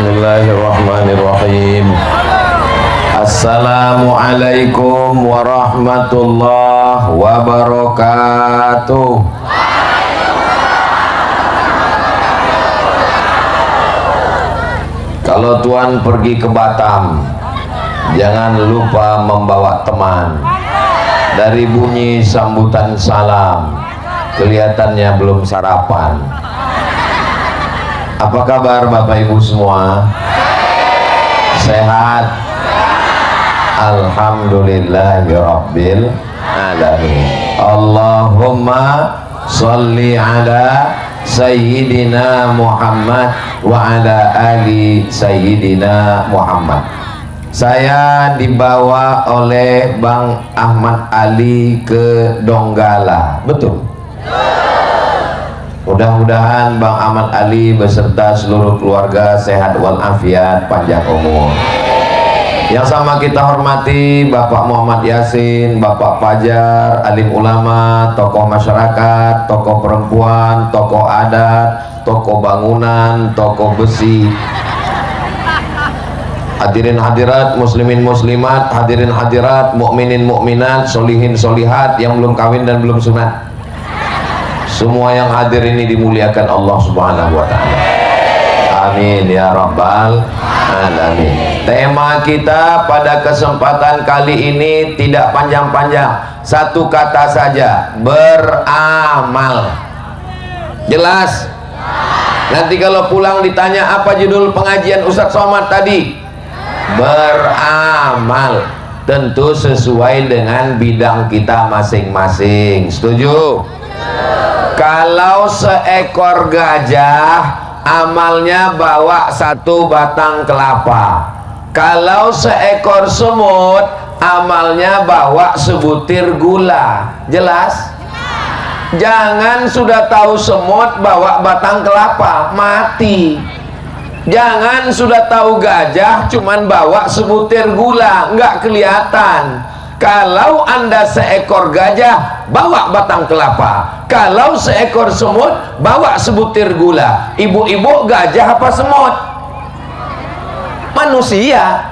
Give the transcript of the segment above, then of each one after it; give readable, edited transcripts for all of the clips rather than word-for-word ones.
Bismillahirrahmanirrahim. Assalamualaikum warahmatullahi wabarakatuh. Kalau Tuan pergi ke Batam, jangan lupa membawa teman. Dari bunyi sambutan salam, kelihatannya belum sarapan. Apa kabar Bapak Ibu semua? Sehat? Alhamdulillahirabbil alamin. Allahumma sholli ala Sayyidina Muhammad wa ala ali Sayyidina Muhammad. Saya dibawa oleh Bang Ahmad Ali ke Donggala, betul? Mudah-mudahan Bang Ahmad Ali beserta seluruh keluarga sehat walafiat, panjang umur. Yang sama kita hormati Bapak Muhammad Yasin, Bapak Fajar, alim ulama, tokoh masyarakat, tokoh perempuan, tokoh adat, tokoh bangunan, tokoh besi. Hadirin hadirat, muslimin muslimat, hadirin hadirat, mukminin mukminat, solihin solihat yang belum kawin dan belum sunat. Semua yang hadir ini dimuliakan Allah Subhanahu wa Ta'ala. Amin ya rabbal alamin. Tema kita pada kesempatan kali ini tidak panjang-panjang, satu kata saja: beramal. Jelas? Nanti kalau pulang ditanya apa judul pengajian Ustadz Somad tadi? Beramal. Tentu sesuai dengan bidang kita masing-masing. Setuju? Kalau seekor gajah, amalnya bawa satu batang kelapa. Kalau seekor semut, amalnya bawa sebutir gula. Jelas? Jangan sudah tahu semut bawa batang kelapa, mati. Jangan sudah tahu gajah cuman bawa sebutir gula, nggak kelihatan. Kalau Anda seekor gajah, bawa batang kelapa. Kalau seekor semut, bawa sebutir gula. Ibu-ibu gajah apa semut? Manusia.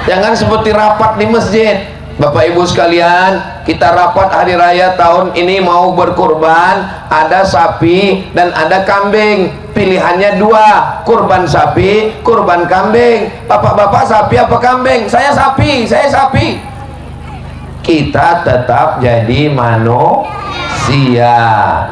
Jangan seperti rapat di masjid. Bapak Ibu sekalian, kita rapat hari raya tahun ini mau berkurban. Ada sapi dan ada kambing. Pilihannya dua, kurban sapi, kurban kambing. Bapak-bapak sapi apa kambing? Saya sapi, saya sapi. Kita tetap jadi manusia.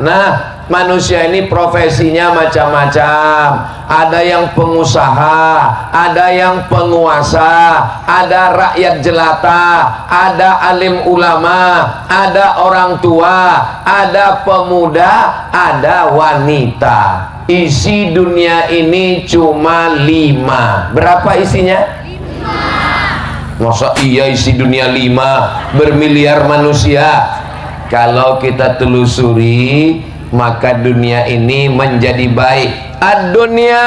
Nah, manusia ini profesinya macam-macam. Ada yang pengusaha, ada yang penguasa, ada rakyat jelata, ada alim ulama, ada orang tua, ada pemuda, ada wanita. Isi dunia ini cuma 5. Berapa isinya? 5. Masa iya isi dunia 5? Bermiliar manusia. Kalau kita telusuri, maka dunia ini menjadi baik. Ad-dunya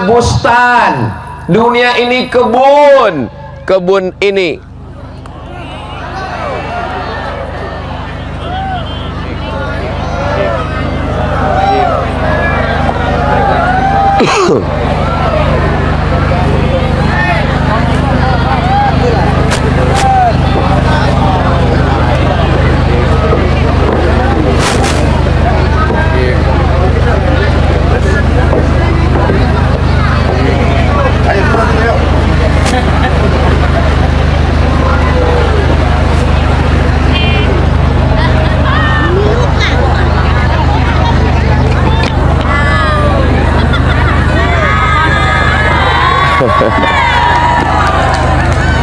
bustan. Dunia ini kebun. Kebun ini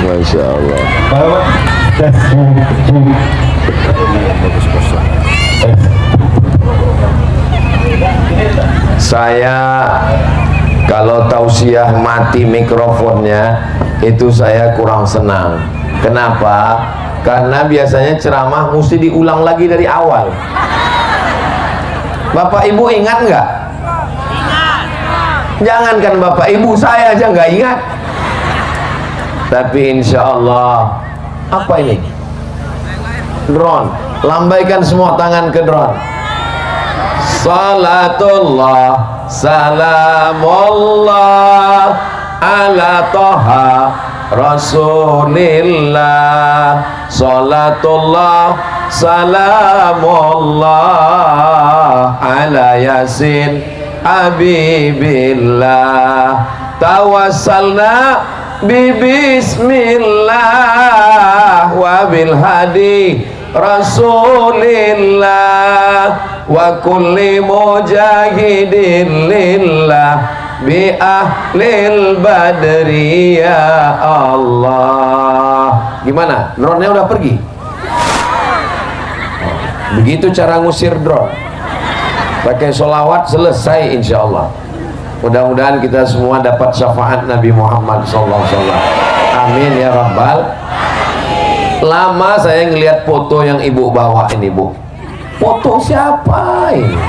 Masya Allah. Saya kalau tausiah mati mikrofonnya itu saya kurang senang. Kenapa? Karena biasanya ceramah mesti diulang lagi dari awal. Bapak Ibu ingat nggak? Jangankan Bapak Ibu, saya aja nggak ingat. Tapi insya Allah, apa ini? Drone. Lambaikan semua tangan ke drone. Salatullah salamullah ala toha Rasulillah. Salatullah salamullah ala Yasin Habibillah. Tawassalna bismillah wa bil hadi Rasulillah wa kulli mujahidin lillah bi ahlil badri ya Allah. Gimana? Drone-nya udah pergi? Begitu cara ngusir drone. Pakai sholawat selesai insya Allah. Mudah-mudahan kita semua dapat syafaat Nabi Muhammad SAW. Amin ya Rabbal. Lama saya ngelihat foto yang ibu bawa ini, Bu. Foto siapa ini?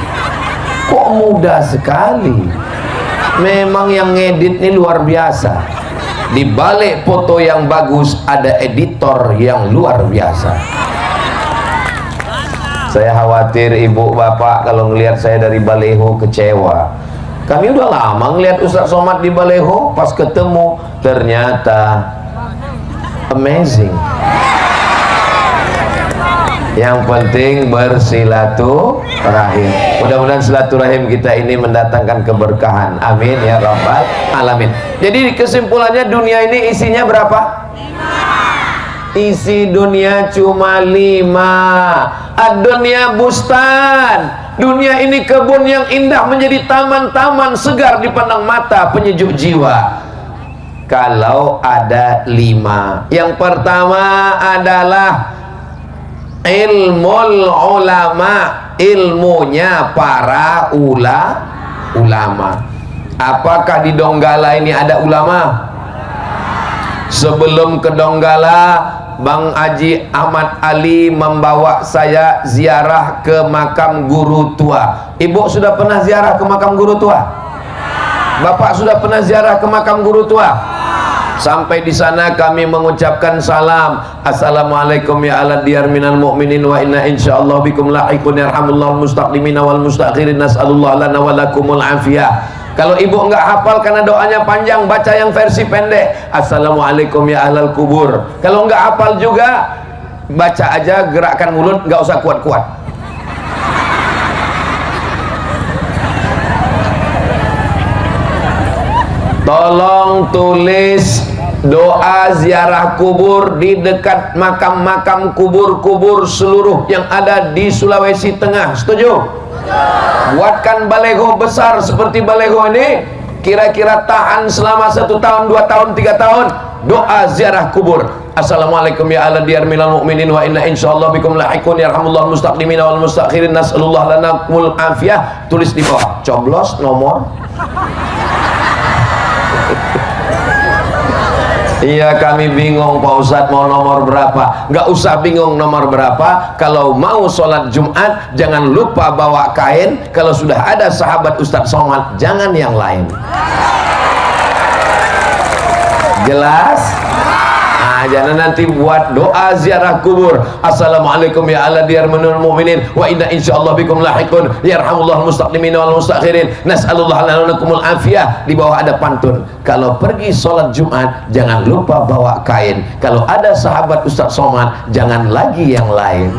Kok muda sekali. Memang yang ngedit ini luar biasa. Di balik foto yang bagus ada editor yang luar biasa. Saya khawatir ibu bapak kalau ngelihat saya dari baleho kecewa. Kami udah lama ngelihat Ustaz Somad di baleho, pas ketemu ternyata amazing. Yang penting bersilaturahim. Mudah-mudahan silaturahim kita ini mendatangkan keberkahan. Amin ya Rabbal alamin. Jadi kesimpulannya, dunia ini isinya berapa? 5. Isi dunia cuma 5. Ad-dunya bustan. Dunia ini kebun yang indah menjadi taman-taman segar dipandang mata, penyejuk jiwa. Kalau ada 5. Yang pertama adalah ilmul ulama, ilmunya para ulama. Apakah di Donggala ini ada ulama? Sebelum ke Donggala, Bang Haji Ahmad Ali membawa saya ziarah ke makam guru tua. Ibu sudah pernah ziarah ke makam guru tua? Bapak sudah pernah ziarah ke makam guru tua? Sampai di sana kami mengucapkan salam. Assalamualaikum ya ala diyar minal mu'minin wa inna insyaallah bikum lahiqun yarhamullahu mustaqdimin wal mustakhirin nas'alullah lana wa lakumul afiyah. Kalau ibu enggak hafal karena doanya panjang, baca yang versi pendek. Assalamualaikum ya ahlal kubur. Kalau enggak hafal juga, baca aja, gerakkan mulut, enggak usah kuat-kuat. Tolong tulis doa ziarah kubur di dekat makam-makam kubur-kubur seluruh yang ada di Sulawesi Tengah. Setuju? Buatkan baleho besar seperti baleho ini, kira-kira tahan selama 1 tahun, 2 tahun, 3 tahun. Doa ziarah kubur. Assalamualaikum ya ala diyar minal mu'minin wa inna insyaallah bikum lahiqun yarhamullahu mustaqdimin wal mustakhirin nas'alullah lanakumul afiyah. Tulis di bawah, coblos nomor. Iya, kami bingung Pak Ustadz mau nomor berapa. Nggak usah bingung nomor berapa. Kalau mau sholat Jumat, jangan lupa bawa kain. Kalau sudah ada sahabat Ustadz Somad, jangan yang lain. Jelas? Nah, jangan nanti buat doa ziarah kubur. Assalamualaikum ya ala diyar minal mu'minin wa inna insyaallah bikum lahiqun yarhamullahu mustaqdimin wal mustakhirin nas'alullah lanakumul afiyah. Di bawah ada pantun. Kalau pergi sholat Jumat, jangan lupa bawa kain. Kalau ada sahabat Ustadz Somad, jangan lagi yang lain.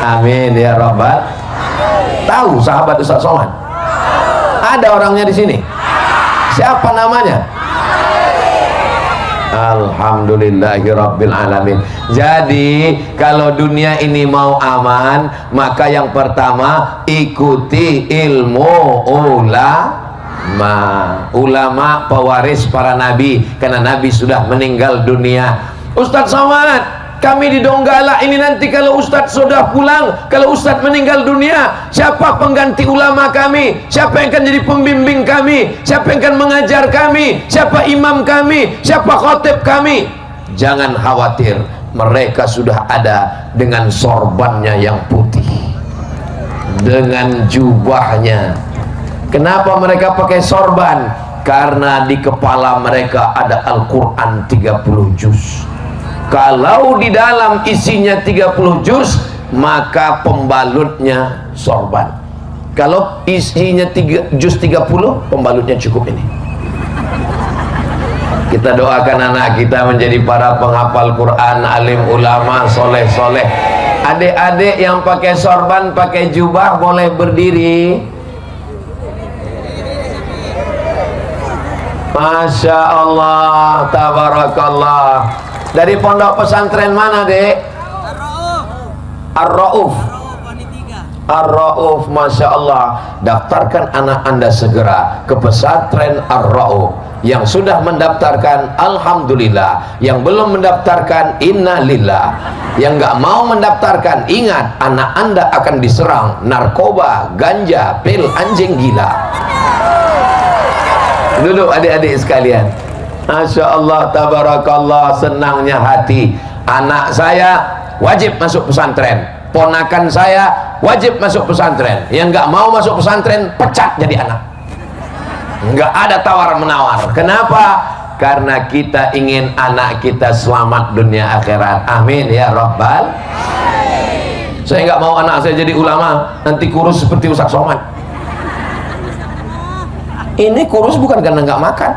Amin ya Rabbal. Tahu sahabat Ustadz Somad? Ada orangnya di sini. Siapa namanya? Alhamdulillahirabbil alamin. Jadi kalau dunia ini mau aman, maka yang pertama ikuti ilmu ulama pewaris para nabi, karena nabi sudah meninggal dunia. Ustadz Somad, kami di Donggala ini nanti kalau Ustadz sudah pulang, kalau Ustadz meninggal dunia, siapa pengganti ulama kami? Siapa yang akan jadi pembimbing kami? Siapa yang akan mengajar kami? Siapa imam kami? Siapa khotib kami? Jangan khawatir, mereka sudah ada dengan sorbannya yang putih, dengan jubahnya. Kenapa mereka pakai sorban? Karena di kepala mereka ada Al-Quran 30 juz. Kalau di dalam isinya 30 juz, maka pembalutnya sorban. Kalau isinya juz 30, pembalutnya cukup ini. Kita doakan anak kita menjadi para penghafal Quran, alim ulama, soleh-soleh. Adik-adik yang pakai sorban, pakai jubah boleh berdiri. Masya Allah, tabarakallah. Dari pondok pesantren mana, Dek? Ar-Rauf. Ar-Rauf, Masya Allah. Daftarkan anak Anda segera ke pesantren Ar-Rauf. Yang sudah mendaftarkan, alhamdulillah. Yang belum mendaftarkan, innalillah. Yang nggak mau mendaftarkan, ingat, anak Anda akan diserang narkoba, ganja, pil, anjing gila. Duduk adik-adik sekalian. Masya Allah, tabarakallah, senangnya hati. Anak saya wajib masuk pesantren, ponakan saya wajib masuk pesantren. Yang nggak mau masuk pesantren, pecat jadi anak. Nggak ada tawar-menawar. Kenapa? Karena kita ingin anak kita selamat dunia akhirat. Amin ya Rabbal. Saya nggak mau anak saya jadi ulama, nanti kurus seperti Ustaz Somad. Ini kurus bukan karena nggak makan.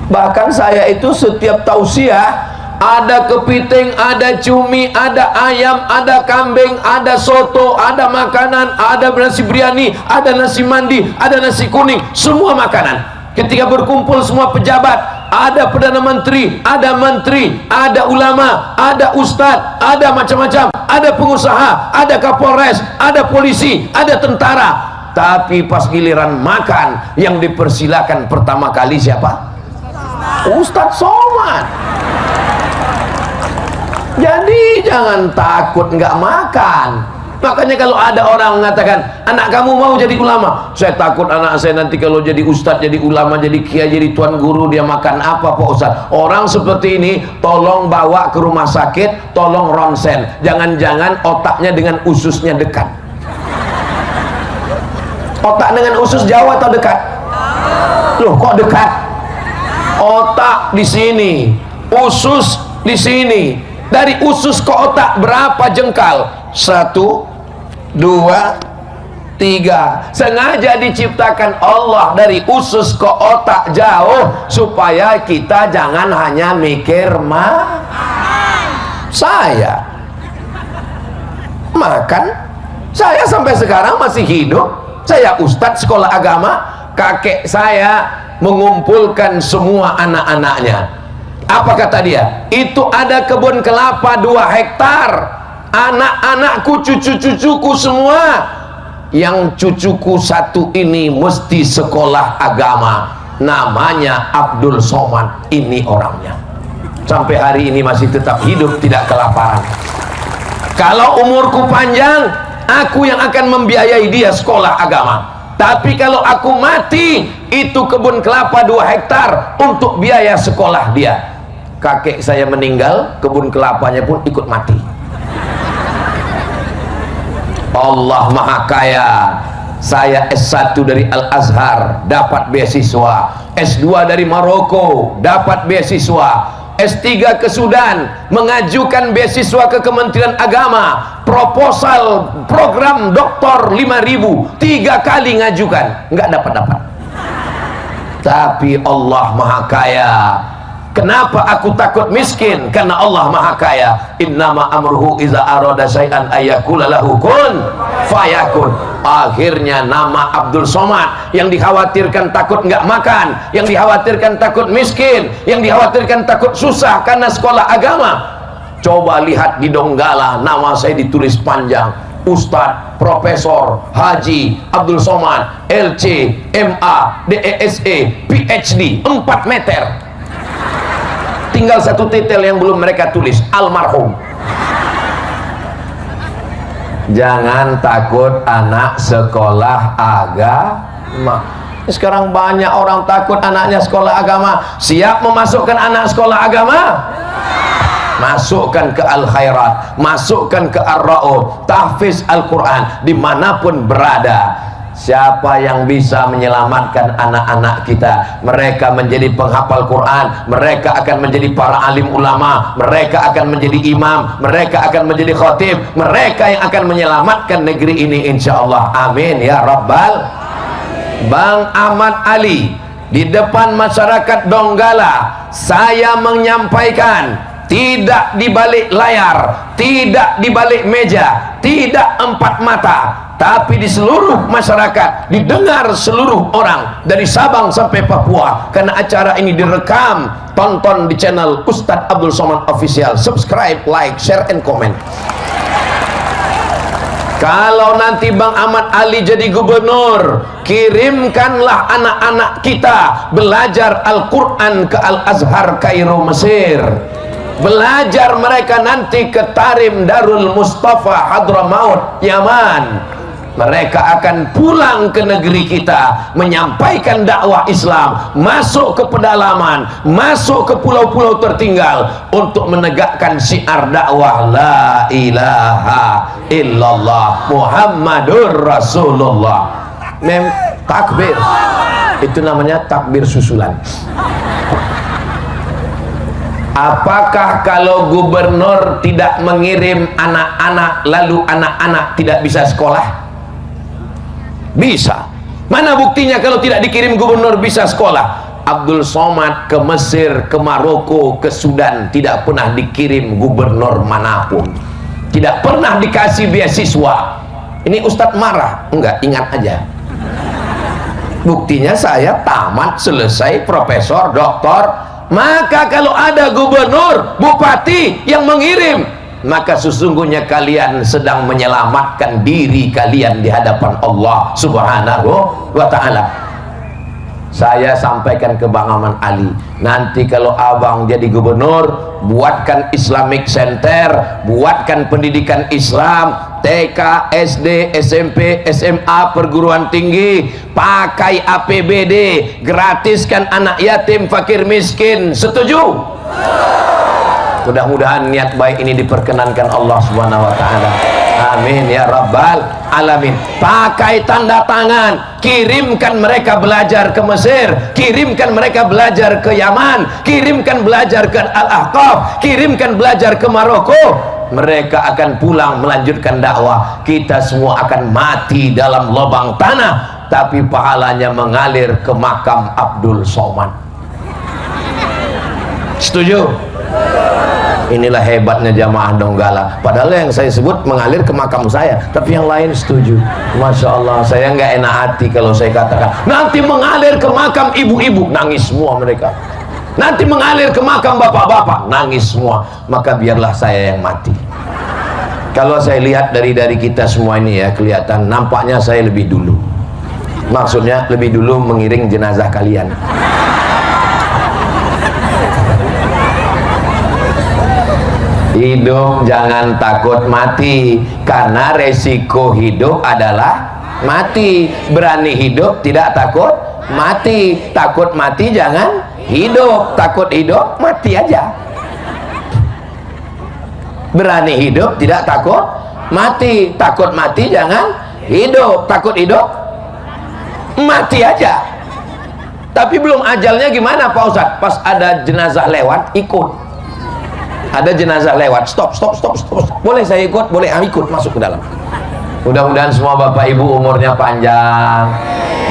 Bahkan saya itu setiap tausiah, ada kepiting, ada cumi, ada ayam, ada kambing, ada soto, ada makanan, ada nasi biryani, ada nasi mandi, ada nasi kuning, semua makanan. Ketika berkumpul semua pejabat, ada perdana menteri, ada ulama, ada ustadz, ada macam-macam, ada pengusaha, ada kapolres, ada polisi, ada tentara. Tapi pas giliran makan, yang dipersilakan pertama kali siapa? Ustadz Somad. Jadi jangan takut nggak makan. Makanya kalau ada orang mengatakan, anak kamu mau jadi ulama, saya takut anak saya nanti kalau jadi ustadz, jadi ulama, jadi kiai, jadi tuan guru, dia makan apa Pak Ustadz? Orang seperti ini tolong bawa ke rumah sakit, tolong ronsen. Jangan-jangan otaknya dengan ususnya dekat. Otak dengan usus jauh atau dekat? Loh, kok dekat? Otak di sini, usus di sini. Dari usus ke otak berapa jengkal? 1, 2, 3. Sengaja diciptakan Allah dari usus ke otak jauh supaya kita jangan hanya mikir saya makan. Saya sampai sekarang masih hidup. Saya ustadz sekolah agama. Kakek saya mengumpulkan semua anak-anaknya. Apa kata dia? Itu ada kebun kelapa 2 hektar. Anak-anakku, cucu-cucuku semua. Yang cucuku satu ini mesti sekolah agama. Namanya Abdul Somad. Ini orangnya. Sampai hari ini masih tetap hidup, tidak kelaparan. Kalau umurku panjang, aku yang akan membiayai dia sekolah agama. Tapi kalau aku mati, itu kebun kelapa 2 hektar untuk biaya sekolah dia. Kakek saya meninggal, kebun kelapanya pun ikut mati. Allah Maha Kaya. Saya S1 dari Al-Azhar, dapat beasiswa. S2 dari Maroko, dapat beasiswa. S3 ke Sudan, mengajukan beasiswa ke Kementerian Agama, proposal program doktor 5.000, 3 kali ngajukan, nggak dapat. Tapi Allah Maha Kaya. Kenapa aku takut miskin? Karena Allah Maha Kaya. Innama amruhu iza arada syai'an ayyakula lahu kun fayakun. Akhirnya nama Abdul Somad, yang dikhawatirkan takut nggak makan, yang dikhawatirkan takut miskin, yang dikhawatirkan takut susah karena sekolah agama. Coba lihat di Donggala, nama saya ditulis panjang. Ustadz, Profesor, Haji Abdul Somad, LC, MA, DESE, PhD, 4 meter. Tinggal 1 titel yang belum mereka tulis, almarhum. Jangan takut anak sekolah agama. Sekarang banyak orang takut anaknya sekolah agama. Siap memasukkan anak sekolah agama? Masukkan ke Al-Khairat, masukkan ke Ar-Ra'ud, tahfiz Al-Quran dimanapun berada. Siapa yang bisa menyelamatkan anak-anak kita? Mereka menjadi penghafal Quran, mereka akan menjadi para alim ulama, mereka akan menjadi imam, mereka akan menjadi khatib, mereka yang akan menyelamatkan negeri ini insyaallah. Amin ya rabbal. Bang Ahmad Ali di depan masyarakat Donggala, saya menyampaikan, tidak di balik layar, tidak di balik meja, tidak empat mata, tapi di seluruh masyarakat, didengar seluruh orang dari Sabang sampai Papua, karena acara ini direkam. Tonton di channel Ustadz Abdul Somad Official, subscribe, like, share, and comment. Kalau nanti Bang Ahmad Ali jadi gubernur, kirimkanlah anak-anak kita belajar Al-Quran ke Al-Azhar Kairo Mesir, belajar mereka nanti ke Tarim Darul Mustafa Hadramaut Yaman. Mereka akan pulang ke negeri kita menyampaikan dakwah Islam, masuk ke pedalaman, masuk ke pulau-pulau tertinggal untuk menegakkan syiar dakwah la ilaha illallah Muhammadur Rasulullah. Takbir, itu namanya takbir susulan. Apakah kalau gubernur tidak mengirim anak-anak, lalu anak-anak tidak bisa sekolah? Bisa. Mana buktinya kalau tidak dikirim gubernur bisa sekolah? Abdul Somad ke Mesir, ke Maroko, ke Sudan, tidak pernah dikirim gubernur manapun, tidak pernah dikasih beasiswa. Ini Ustadz marah? Enggak, ingat aja. Buktinya saya tamat, selesai, profesor, doktor. Maka kalau ada gubernur, bupati yang mengirim, maka sesungguhnya kalian sedang menyelamatkan diri kalian di hadapan Allah Subhanahu wa ta'ala. Saya sampaikan ke Bang Ahmad Ali, nanti kalau abang jadi gubernur, buatkan Islamic Center, buatkan pendidikan Islam, TK, SD, SMP, SMA, perguruan tinggi, pakai APBD, gratiskan anak yatim, fakir miskin. Setuju? Mudah-mudahan niat baik ini diperkenankan Allah Subhanahu wa ta'ala. Amin ya rabbal alamin. Pakai tanda tangan, kirimkan mereka belajar ke Mesir, kirimkan mereka belajar ke Yaman, kirimkan belajar ke Al-Ahqaf, kirimkan belajar ke Maroko. Mereka akan pulang melanjutkan dakwah. Kita semua akan mati dalam lubang tanah, tapi pahalanya mengalir ke makam Abdul Somad. Setuju? Inilah hebatnya jamaah Donggala. Padahal yang saya sebut mengalir ke makam saya, tapi yang lain setuju. Masya Allah, saya nggak enak hati kalau saya katakan nanti mengalir ke makam ibu-ibu, nangis semua mereka. Nanti mengalir ke makam bapak-bapak, nangis semua. Maka biarlah saya yang mati. Kalau saya lihat dari kita semua ini ya, kelihatan nampaknya saya lebih dulu. Maksudnya lebih dulu mengiring jenazah kalian. Hidup jangan takut mati, karena resiko hidup adalah mati. Berani hidup tidak takut mati. Takut mati jangan hidup. Takut hidup mati aja. Berani hidup tidak takut mati. Takut mati jangan hidup. Takut hidup mati aja. Tapi belum ajalnya gimana Pak Ustadz? Pas ada jenazah lewat ikut. Ada jenazah lewat, stop. Boleh saya ikut? Boleh, ikut masuk ke dalam. Mudah-mudahan semua bapak ibu umurnya panjang,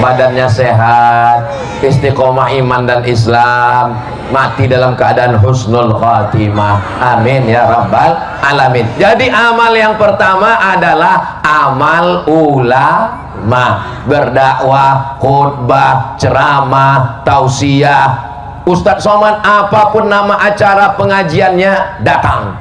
badannya sehat, istiqomah iman dan Islam, mati dalam keadaan husnul khatimah. Amin ya rabbal alamin. Jadi amal yang pertama adalah amal ulama, berdakwah, khutbah, ceramah, tausiah. Ustadz Somad apapun nama acara pengajiannya datang.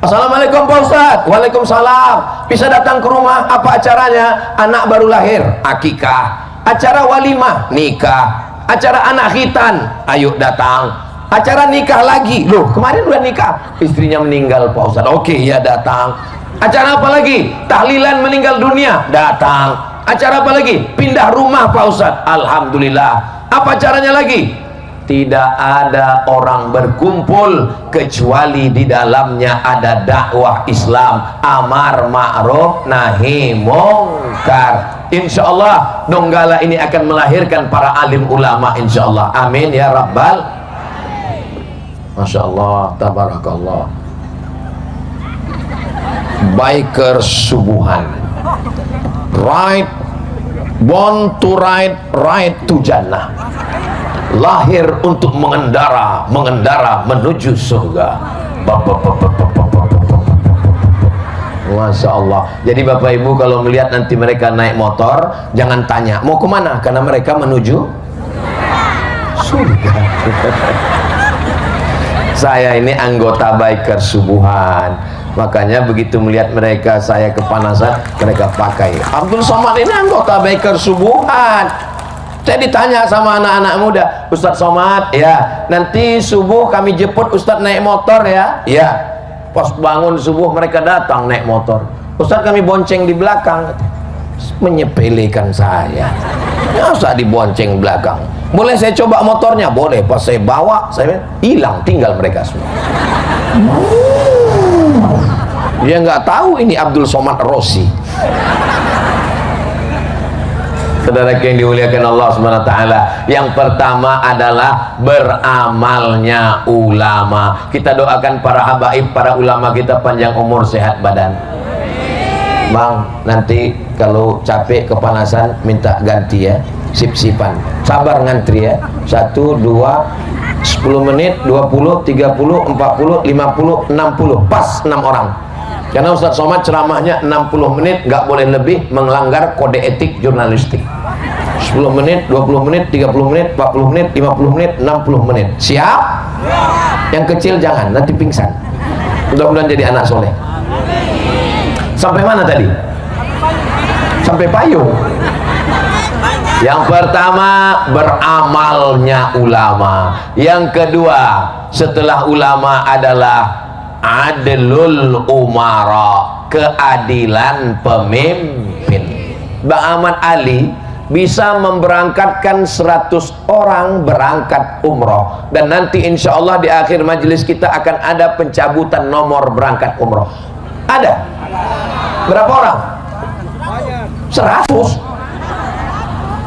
Assalamualaikum Pak Ustadz. Waalaikumsalam. Bisa datang ke rumah, apa acaranya? Anak baru lahir, akikah. Acara walimah, nikah. Acara anak khitan, ayo datang. Acara nikah lagi, loh kemarin udah nikah, istrinya meninggal Pak Ustadz. Oke ya datang. Acara apa lagi? Tahlilan meninggal dunia, datang. Acara apa lagi? Pindah rumah Pak Ustadz. Alhamdulillah. Apa acaranya lagi? tidak ada orang berkumpul kecuali di dalamnya ada dakwah Islam, amar ma'ruf nahi mungkar. Insyaallah Donggala ini akan melahirkan para alim ulama insyaallah. Amin ya rabbal. Masya Allah, tabarakallah. Biker subuhan, right, born to ride, ride to jannah. Lahir untuk mengendara menuju surga. Masya Allah. Jadi Bapak Ibu kalau melihat nanti mereka naik motor, jangan tanya mau kemana, karena mereka menuju surga. Saya ini anggota biker subuhan, makanya begitu melihat mereka saya kepanasan, mereka pakai Abdul Somad ini anggota biker subuhan. Saya ditanya sama anak-anak muda, Ustadz Somad, ya nanti subuh kami jemput Ustadz naik motor ya. Ya, pas bangun subuh mereka datang naik motor. Ustadz kami bonceng di belakang. Menyepelekan saya. Nggak usah dibonceng belakang. Boleh saya coba motornya? Boleh. Pas saya bawa, saya hilang, tinggal mereka semua. Dia nggak tahu ini Abdul Somad Rossi. Saudara yang dimuliakan Allah Subhanahu wa taala, yang pertama adalah beramalnya ulama. Kita doakan para habaib, para ulama kita panjang umur, sehat badan. Bang, nanti kalau capek kepanasan minta ganti ya, sip-sipan. Sabar ngantri ya. 1 2 10 menit, 20, 30, 40, 50, 60. Pas 6 orang. Karena Ustadz Somad ceramahnya 60 menit, nggak boleh lebih, melanggar kode etik jurnalistik. 10 menit, 20 menit, 30 menit, 40 menit, 50 menit, 60 menit. Siap? Yang kecil jangan, nanti pingsan. Mudah-mudahan jadi anak soleh. Sampai mana tadi? Sampai payung. Yang pertama beramalnya ulama. Yang kedua setelah ulama adalah adlul umara, keadilan pemimpin. Bang Ahmad Ali bisa memberangkatkan 100 orang berangkat umroh, dan nanti insya Allah di akhir majelis kita akan ada pencabutan nomor berangkat umroh. Ada? Berapa orang? 100.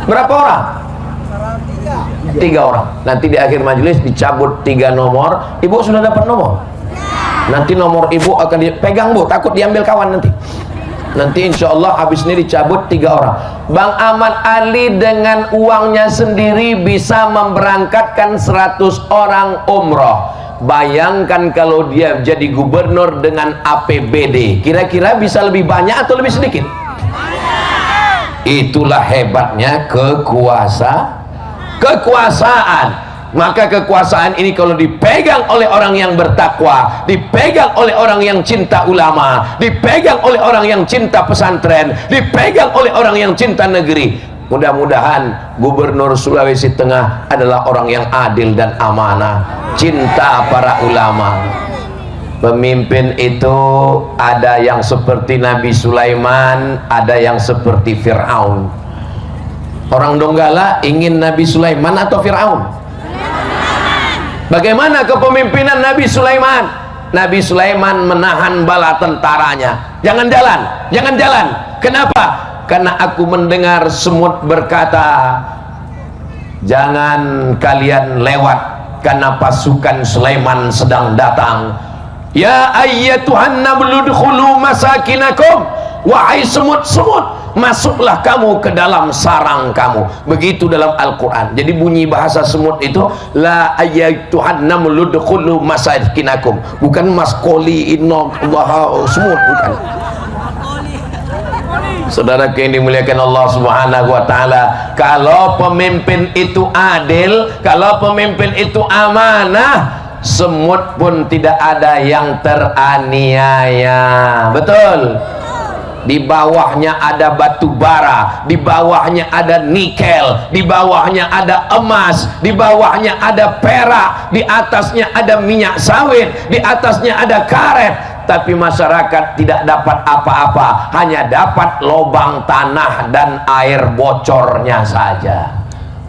Berapa orang? 3 orang. Nanti di akhir majelis dicabut 3 nomor. Ibu sudah dapat nomor? Nanti nomor ibu akan dipegang, Bu, takut diambil kawan nanti. Nanti insya Allah habis ini dicabut 3 orang. Bang Ahmad Ali dengan uangnya sendiri bisa memberangkatkan 100 orang umroh. Bayangkan kalau dia jadi gubernur dengan APBD, kira-kira bisa lebih banyak atau lebih sedikit? Itulah hebatnya kekuasaan. Maka kekuasaan ini kalau dipegang oleh orang yang bertakwa, dipegang oleh orang yang cinta ulama, dipegang oleh orang yang cinta pesantren, dipegang oleh orang yang cinta negeri, mudah-mudahan Gubernur Sulawesi Tengah adalah orang yang adil dan amanah, cinta para ulama. Pemimpin itu ada yang seperti Nabi Sulaiman, ada yang seperti Fir'aun. Orang Donggala ingin Nabi Sulaiman atau Fir'aun? Bagaimana kepemimpinan Nabi Sulaiman? Nabi Sulaiman menahan bala tentaranya. Jangan jalan, jangan jalan. Kenapa? Karena aku mendengar semut berkata, jangan kalian lewat karena pasukan Sulaiman sedang datang. Ya ayyatuhan nablu dkhulu masakinakum. Wahai semut-semut, masuklah kamu ke dalam sarang kamu. Begitu dalam Al-Quran. Jadi bunyi bahasa semut itu la ayyatuhan nablu dkhulu masakinakum. Bukan maskoli inna Allah semut, bukan. Saudara yang dimuliakan Allah Subhanahu wa taala, kalau pemimpin itu adil, kalau pemimpin itu amanah, semut pun tidak ada yang teraniaya. Betul? Di bawahnya ada batu bara, di bawahnya ada nikel, di bawahnya ada emas, di bawahnya ada perak, di atasnya ada minyak sawit, di atasnya ada karet. Tapi masyarakat tidak dapat apa-apa, hanya dapat lubang tanah dan air bocornya saja.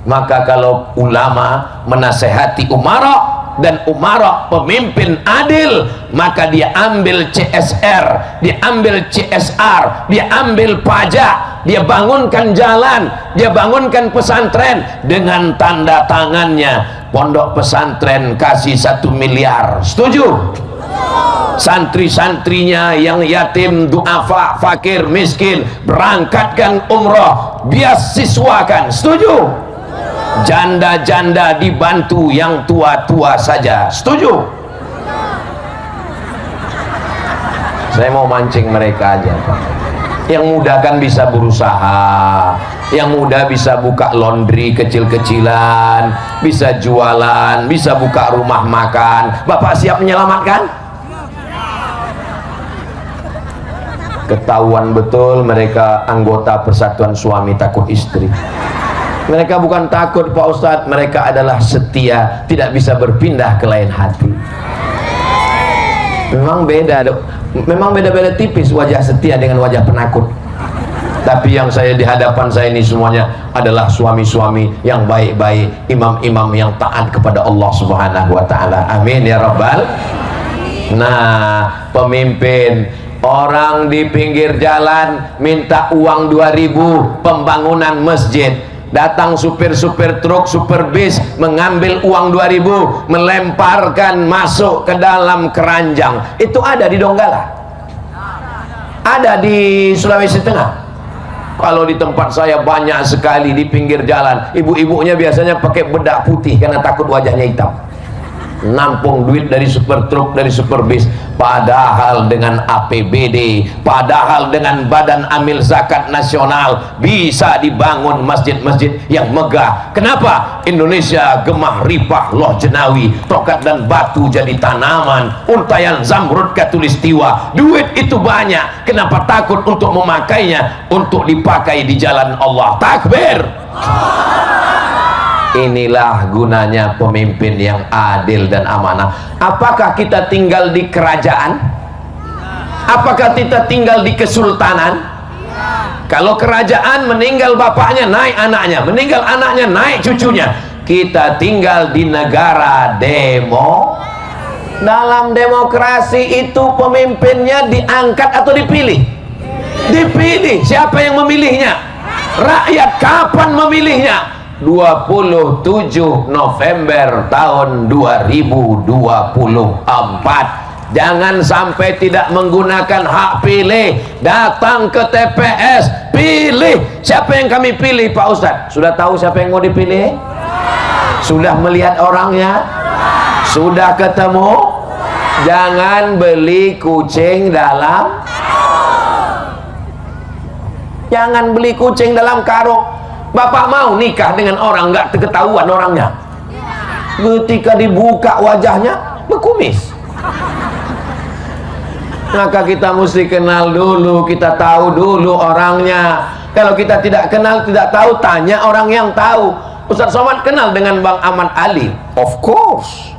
Maka kalau ulama menasehati umara dan umara pemimpin adil, maka dia ambil CSR, dia ambil CSR, dia ambil pajak, dia bangunkan jalan, dia bangunkan pesantren dengan tanda tangannya. Pondok pesantren kasih 1 miliar, setuju? Santri-santrinya yang yatim, duafa, fakir, miskin berangkatkan umroh, biasiswakan, setuju? Janda-janda dibantu, yang tua-tua saja, setuju? Saya mau mancing mereka aja, Pak. Yang muda kan bisa berusaha, yang muda bisa buka laundry kecil-kecilan, bisa jualan, bisa buka rumah makan. Bapak siap menyelamatkan? Ketahuan betul mereka anggota Persatuan Suami Takut Istri. Mereka bukan takut, Pak Ustadz, mereka adalah setia, tidak bisa berpindah ke lain hati. Memang beda, memang beda-beda tipis wajah setia dengan wajah penakut. Tapi yang saya di hadapan saya ini semuanya adalah suami-suami yang baik-baik, imam-imam yang taat kepada Allah Subhanahu wa taala. Amin ya rabbal. Nah, pemimpin, orang di pinggir jalan minta uang 2.000 pembangunan masjid. Datang supir-supir truk, supir bis, mengambil uang 2.000, melemparkan masuk ke dalam keranjang. Itu ada di Donggala, ada di Sulawesi Tengah. Kalau di tempat saya banyak sekali di pinggir jalan. Ibu-ibunya biasanya pakai bedak putih karena takut wajahnya hitam, nampung duit dari super truk, dari super bis. Padahal dengan APBD, padahal dengan Badan Amil Zakat Nasional bisa dibangun masjid-masjid yang megah. Kenapa? Indonesia gemah ripah loh jenawi, tokat dan batu jadi tanaman, untayan zamrud katulistiwa. Duit itu banyak, kenapa takut untuk memakainya untuk dipakai di jalan Allah? Takbir. Inilah gunanya pemimpin yang adil dan amanah. Apakah kita tinggal di kerajaan? Apakah kita tinggal di kesultanan? Kalau kerajaan meninggal bapaknya, naik anaknya, meninggal anaknya, naik cucunya. Kita tinggal di negara demo. Dalam demokrasi itu pemimpinnya diangkat atau dipilih? Dipilih. Siapa yang memilihnya? Rakyat. Kapan memilihnya? 27 November tahun 2024. Jangan sampai tidak menggunakan hak pilih. Datang ke TPS, pilih. Siapa yang kami pilih, Pak Ustadz? Sudah tahu siapa yang mau dipilih? Sudah melihat orangnya? Sudah ketemu? Jangan beli kucing dalam, jangan beli kucing dalam karung. Bapak mau nikah dengan orang nggak ketahuan orangnya, ketika dibuka wajahnya berkumis. Maka kita mesti kenal dulu, kita tahu dulu orangnya. Kalau kita tidak kenal, tidak tahu, tanya orang yang tahu. Ustadz Somad kenal dengan Bang Ahmad Ali? Of course.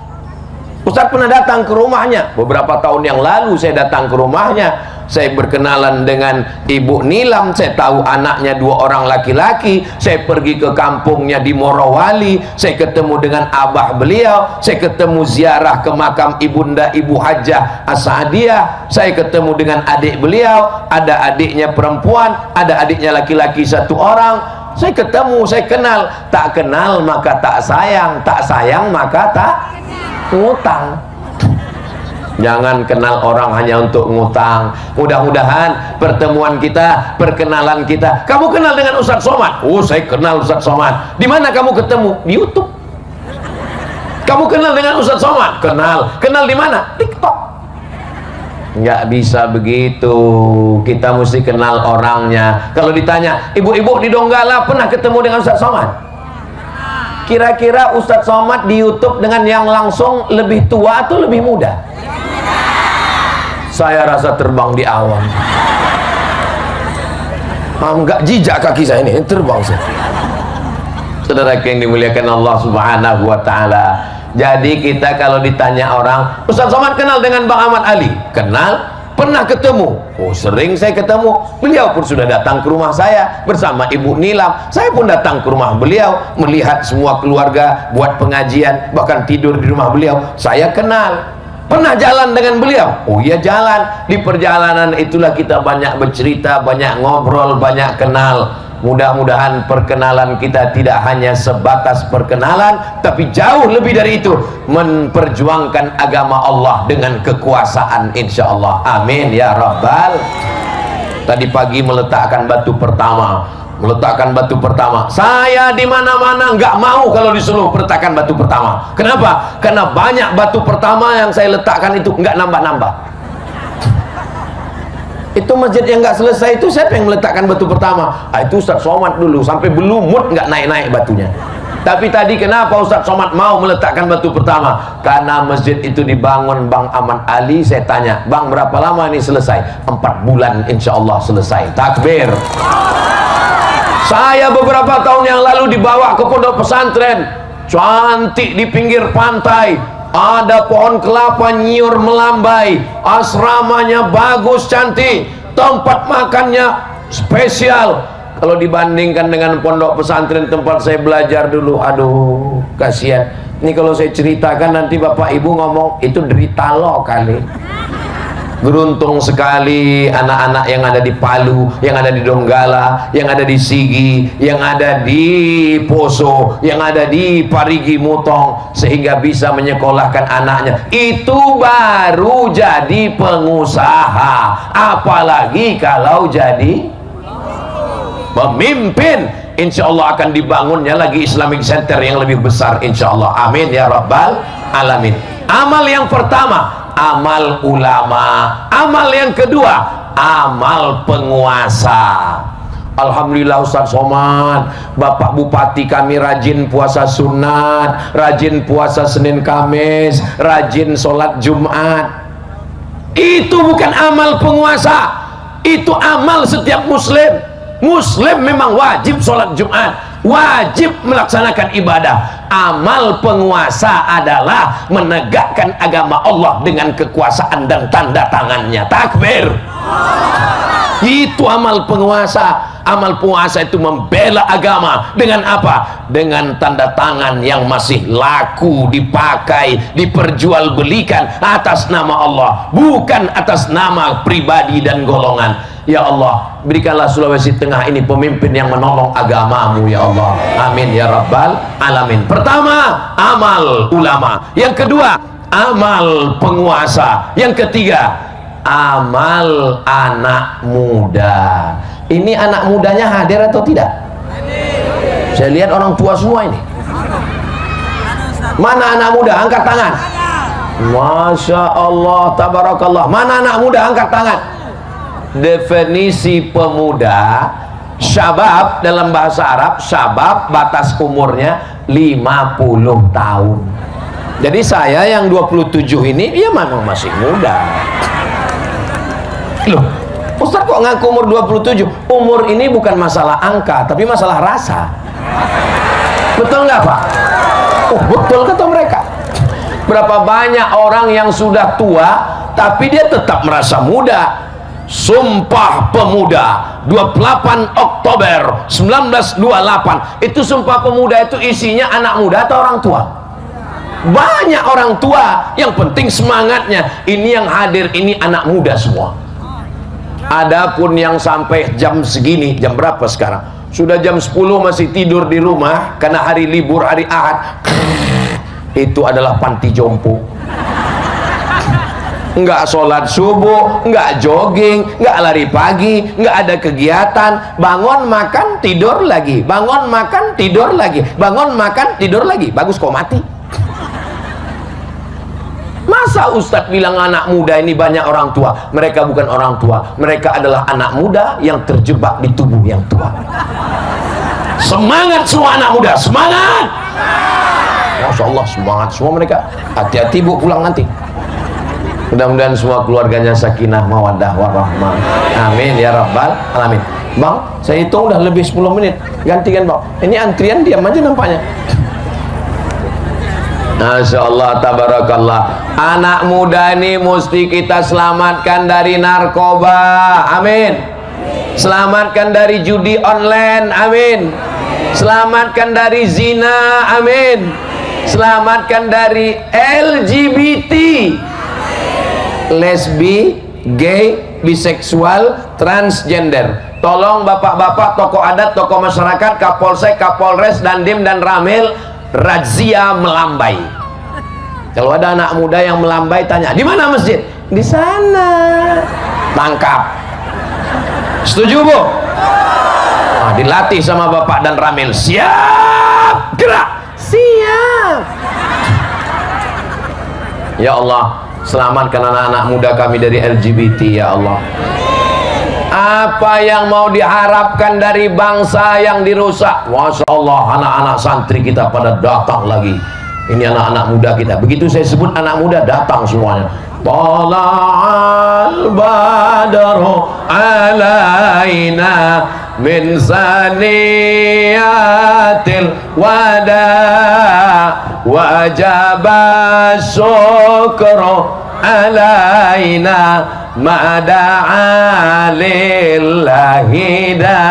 Ustadz pernah datang ke rumahnya. Beberapa tahun yang lalu saya datang ke rumahnya. Saya berkenalan dengan Ibu Nilam, saya tahu anaknya 2 orang laki-laki. Saya pergi ke kampungnya di Morowali, saya ketemu dengan abah beliau, saya ketemu ziarah ke makam ibunda Ibu Hajah As-Saadiyah, saya ketemu dengan adik beliau, ada adiknya perempuan, ada adiknya laki-laki 1 orang. Saya ketemu, saya kenal. Tak kenal maka tak sayang, tak sayang maka tak ngutang. Jangan kenal orang hanya untuk ngutang. Mudah-mudahan pertemuan kita, perkenalan kita. Kamu kenal dengan Ustadz Somad? Oh, saya kenal Ustadz Somad. Di mana kamu ketemu? Di YouTube. Kamu kenal dengan Ustadz Somad? Kenal. Kenal di mana? TikTok. Nggak bisa begitu. Kita mesti kenal orangnya. Kalau ditanya, ibu-ibu di Donggala pernah ketemu dengan Ustadz Somad? Kira-kira Ustadz Somad di YouTube dengan yang langsung lebih tua atau lebih muda? Saya rasa terbang di awan. Enggak jijak kaki saya ini, terbang saya. Saudara yang dimuliakan Allah Subhanahu wa taala. Jadi kita kalau ditanya orang, Ustadz Somad kenal dengan Bang Ahmad Ali? Kenal. pernah ketemu? Oh, sering saya ketemu. Beliau pun sudah datang ke rumah saya bersama Ibu Nilam. Saya pun datang ke rumah beliau, melihat semua keluarga buat pengajian, bahkan tidur di rumah beliau. Saya kenal. Pernah jalan dengan beliau? Oh iya, jalan. Di perjalanan itulah kita banyak bercerita, banyak ngobrol, banyak kenal. Mudah-mudahan perkenalan kita tidak hanya sebatas perkenalan, tapi jauh lebih dari itu, memperjuangkan agama Allah dengan kekuasaan, insya Allah. Amin ya Rabbal. Tadi pagi meletakkan batu pertama. Saya di mana-mana nggak mau kalau disuruh letakkan batu pertama. Kenapa? Karena banyak batu pertama yang saya letakkan itu nggak nambah-nambah. Itu masjid yang nggak selesai itu siapa yang meletakkan batu pertama? Itu Ustaz Somad dulu, sampai belumut nggak naik-naik batunya. Tapi tadi kenapa Ustaz Somad mau meletakkan batu pertama? Karena masjid itu dibangun Bang Aman Ali. Saya tanya, Bang, berapa lama ini selesai? 4 bulan insya Allah selesai. Takbir. Saya beberapa tahun yang lalu dibawa ke pondok pesantren cantik di pinggir pantai. Ada pohon kelapa nyiur melambai, asramanya bagus, cantik, tempat makannya spesial. Kalau dibandingkan dengan pondok pesantren tempat saya belajar dulu, aduh kasihan. Ini kalau saya ceritakan nanti bapak ibu ngomong itu derita lo kali. Beruntung sekali anak-anak yang ada di Palu, yang ada di Donggala, yang ada di Sigi, yang ada di Poso, yang ada di Parigi Mutong, sehingga bisa menyekolahkan anaknya. Itu baru jadi pengusaha, apalagi kalau jadi pemimpin. Insya Allah akan dibangunnya lagi Islamic Center yang lebih besar, insya Allah. Amin ya Rabbal Alamin. Amal yang pertama, amal ulama. Amal yang kedua, amal penguasa. Alhamdulillah Ustaz Somad, Bapak Bupati kami rajin puasa sunat, rajin puasa Senin Kamis, rajin sholat Jumat. Itu bukan amal penguasa, itu amal setiap muslim. Muslim memang wajib sholat Jumat, wajib melaksanakan ibadah. Amal penguasa adalah menegakkan agama Allah dengan kekuasaan dan tanda tangannya. Takbir. Itu amal penguasa. Amal penguasa itu membela agama dengan apa? Dengan tanda tangan yang masih laku, dipakai, diperjualbelikan atas nama Allah, bukan atas nama pribadi dan golongan. Ya Allah, berikanlah Sulawesi Tengah ini pemimpin yang menolong agamamu ya Allah. Amin ya Rabbal Alamin. Pertama, amal ulama. Yang kedua, amal penguasa. Yang ketiga, amal anak muda. Ini anak mudanya hadir atau tidak? Saya lihat orang tua semua ini. Mana anak muda? Angkat tangan. Masya Allah, tabarakallah. Mana anak muda? Angkat tangan. Definisi pemuda, syabab dalam bahasa Arab, syabab batas umurnya 50 tahun. Jadi saya yang 27 ini, ya memang masih muda. Loh, Ustaz kok ngaku umur 27? Umur ini bukan masalah angka, tapi masalah rasa. Betul nggak Pak? Oh, betul kata mereka. Berapa banyak orang yang sudah tua, tapi dia tetap merasa muda. Sumpah Pemuda 28 Oktober 1928. Itu Sumpah Pemuda itu isinya anak muda atau orang tua? Banyak orang tua, yang penting semangatnya. Ini yang hadir ini anak muda semua. Adapun yang sampai jam segini, jam berapa sekarang? Sudah jam 10 masih tidur di rumah karena hari libur, hari Ahad. Itu adalah panti jompo. Enggak sholat subuh, enggak jogging, enggak lari pagi, enggak ada kegiatan. Bangun makan tidur lagi, bangun makan tidur lagi, bangun makan tidur lagi. Bagus kok mati. Masa Ustadz bilang anak muda ini banyak orang tua? Mereka bukan orang tua, mereka adalah anak muda yang terjebak di tubuh yang tua. Semangat semua anak muda, semangat. Masya Allah, semangat semua mereka. Hati-hati bu pulang nanti. Mudah-mudahan semua keluarganya sakinah mawaddah warahmah. Amin ya Rabbal Alamin. Bang, saya hitung udah lebih 10 menit. Gantikan Bang. Ini antrian diam aja nampaknya. Masya Allah, tabarakallah. Anak muda ini mesti kita selamatkan dari narkoba, amin. Selamatkan dari judi online, amin. Selamatkan dari zina, amin. Selamatkan dari LGBT, lesbi, gay, biseksual, transgender. Tolong bapak-bapak, tokoh adat, tokoh masyarakat, kapolsek, kapolres, dandim dan ramil, razia melambai. Kalau ada anak muda yang melambai, tanya, di mana masjid? Di sana. Tangkap. Setuju, Bu? Nah, dilatih sama bapak dan ramil. Siap, gerak. Siap. Ya Allah, selamatkan anak-anak muda kami dari LGBT, ya Allah. Apa yang mau diharapkan dari bangsa yang dirusak? Masya Allah, anak-anak santri kita pada datang lagi. Ini anak-anak muda kita. Begitu saya sebut anak muda, datang semuanya. Tala'al badru alaina min saniyatil wada wajaba syukru alaina ma'da'a lillahi da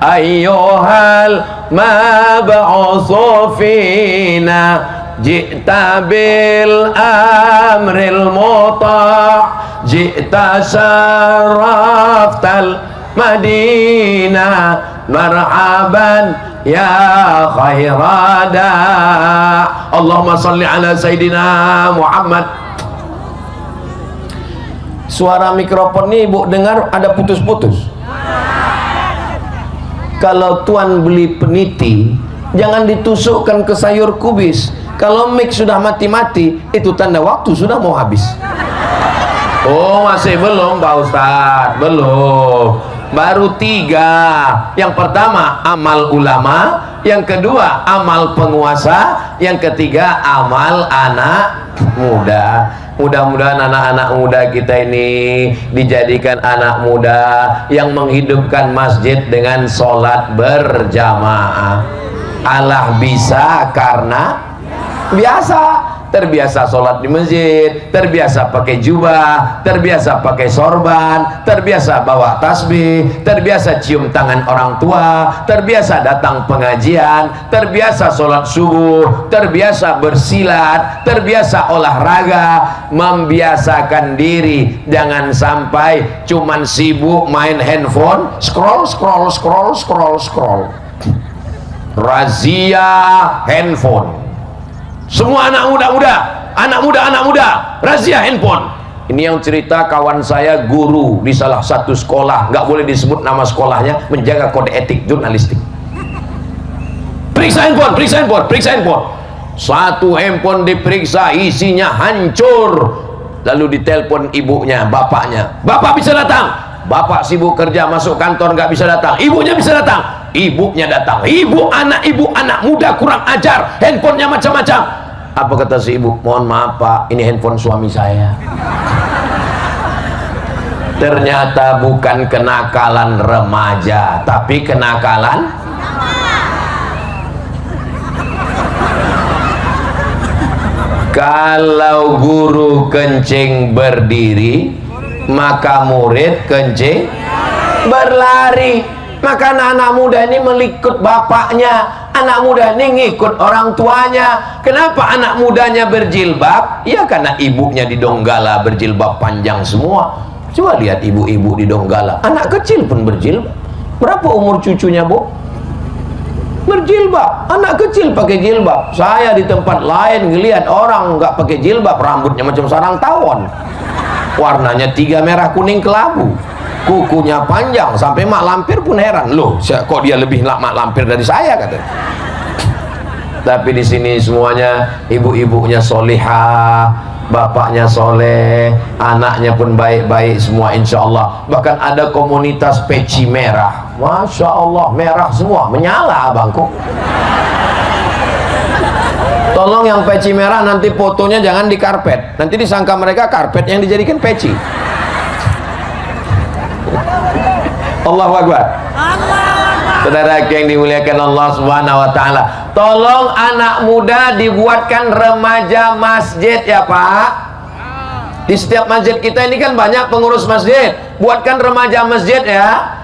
ayyuhal mab'usu fina ji'ta bil amril muta' ji'ta syaraftal madinah marhaban ya khairada. Allahumma salli ala Sayyidina Muhammad. Suara mikrofon ini ibu dengar ada putus-putus. Kalau tuan beli peniti, jangan ditusukkan ke sayur kubis. Kalau mic sudah mati-mati, itu tanda waktu sudah mau habis. Oh, masih belum Pak Ustadz, belum. Baru 3. Yang pertama amal ulama, yang kedua amal penguasa, yang ketiga amal anak muda. Mudah-mudahan anak-anak muda kita ini dijadikan anak muda yang menghidupkan masjid dengan sholat berjamaah. Allah bisa karena biasa. Terbiasa sholat di masjid, terbiasa pakai jubah, terbiasa pakai sorban, terbiasa bawa tasbih, terbiasa cium tangan orang tua, terbiasa datang pengajian, terbiasa sholat subuh, terbiasa bersilat, terbiasa olahraga. Membiasakan diri, jangan sampai cuman sibuk main handphone, scroll. Razia handphone. Semua anak muda, razia handphone. Ini yang cerita kawan saya, guru di salah satu sekolah, nggak boleh disebut nama sekolahnya, menjaga kode etik jurnalistik. Periksa handphone. Satu handphone diperiksa, isinya hancur. Lalu ditelepon ibunya, bapaknya. Bapak bisa datang. Bapak sibuk kerja, masuk kantor, nggak bisa datang. Ibunya bisa datang. Ibunya datang. Ibu anak muda kurang ajar, handphonenya macam-macam. Apa kata si ibu? Mohon maaf Pak, ini handphone suami saya. Ternyata bukan kenakalan remaja, tapi kenakalan kalau guru kencing berdiri, maka murid kencing berlari. Maka anak-anak muda ini melikut bapaknya, anak muda ini ngikut orang tuanya. Kenapa anak mudanya berjilbab? Ya karena ibunya di Donggala berjilbab panjang semua. Coba lihat ibu-ibu di Donggala, anak kecil pun berjilbab. Berapa umur cucunya, Bu? Berjilbab. Anak kecil pakai jilbab. Saya di tempat lain ngelihat orang nggak pakai jilbab, rambutnya macam sarang tawon, warnanya 3 merah kuning kelabu, kukunya panjang, sampai mak lampir pun heran, loh kok dia lebih mak lampir dari saya, katanya. Tapi di sini semuanya ibu-ibunya solihah, bapaknya soleh, anaknya pun baik-baik semua, insya Allah. Bahkan ada komunitas peci merah, masya Allah, merah semua, menyala abangku. Tolong yang peci merah nanti fotonya jangan di karpet, nanti disangka mereka karpet yang dijadikan peci. Allahu Akbar. Saudara yang dimuliakan Allah Subhanahu wa taala, tolong anak muda dibuatkan remaja masjid ya Pak. Di setiap masjid kita ini kan banyak pengurus masjid, buatkan remaja masjid ya.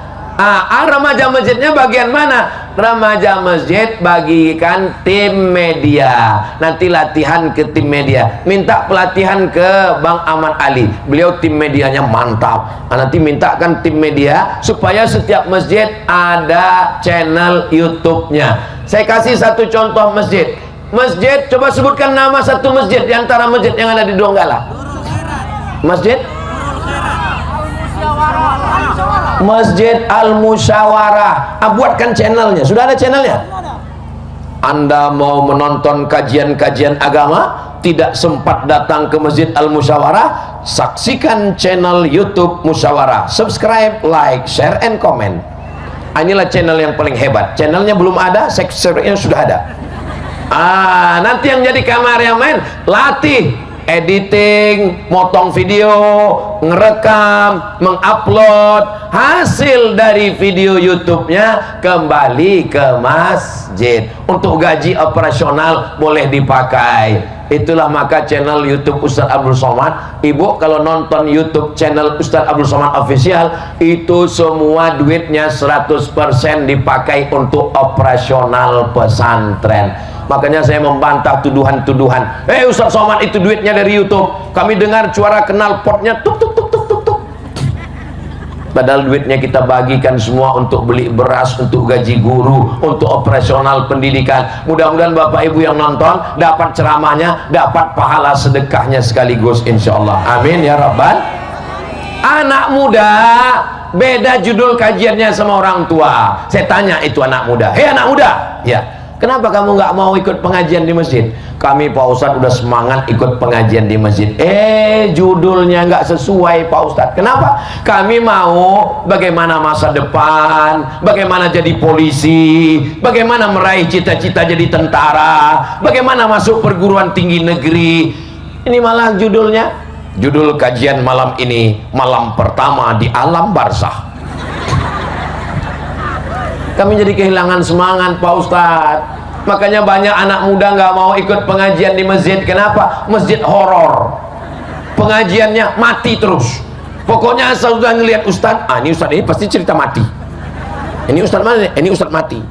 Remaja masjidnya bagian mana? Remaja masjid bagikan tim media. Nanti latihan ke tim media. Minta pelatihan ke Bang Ahmad Ali. Beliau tim medianya mantap. Nanti mintakan tim media supaya setiap masjid ada channel YouTube-nya. Saya kasih satu contoh masjid. Masjid, coba sebutkan nama satu masjid di antara masjid yang ada di Donggala. Masjid Masjid Al-Musyawarah. Buatkan channelnya. Sudah ada channelnya? Anda mau menonton kajian-kajian agama, tidak sempat datang ke Masjid Al-Musyawarah, saksikan channel YouTube Musyawarah. Subscribe, like, share, and comment. Inilah channel yang paling hebat. Channelnya belum ada, seksinya sudah ada. Nanti yang jadi kameramen, latih editing, motong video, ngerekam, mengupload. Hasil dari video YouTube-nya kembali ke masjid. Untuk gaji operasional boleh dipakai. Itulah maka channel YouTube Ustadz Abdul Somad. Ibu kalau nonton YouTube channel Ustadz Abdul Somad official, itu semua duitnya 100% dipakai untuk operasional pesantren. Makanya saya membantah tuduhan-tuduhan. Ustadz Somad itu duitnya dari YouTube. Kami dengar suara knalpotnya tuk tuk tuk tuk tuk tuk. Padahal duitnya kita bagikan semua untuk beli beras, untuk gaji guru, untuk operasional pendidikan. Mudah-mudahan Bapak Ibu yang nonton dapat ceramahnya, dapat pahala sedekahnya sekaligus insyaallah. Amin ya rabbal. Anak muda beda judul kajiannya sama orang tua. Saya tanya itu anak muda, "Hei anak muda, ya, kenapa kamu nggak mau ikut pengajian di masjid?" "Kami Pak Ustadz udah semangat ikut pengajian di masjid." Judulnya nggak sesuai Pak Ustadz. Kenapa? "Kami mau bagaimana masa depan, bagaimana jadi polisi, bagaimana meraih cita-cita jadi tentara, bagaimana masuk perguruan tinggi negeri." Ini malah judul kajian malam ini, malam pertama di alam barzah. Kami jadi kehilangan semangat Pak Ustadz. Makanya banyak anak muda nggak mau ikut pengajian di masjid. Kenapa? Masjid horor, pengajiannya mati terus. Pokoknya asal sudah ngelihat Ustadz, ini Ustadz ini pasti cerita mati. Ini Ustadz mana? Ini Ustadz mati.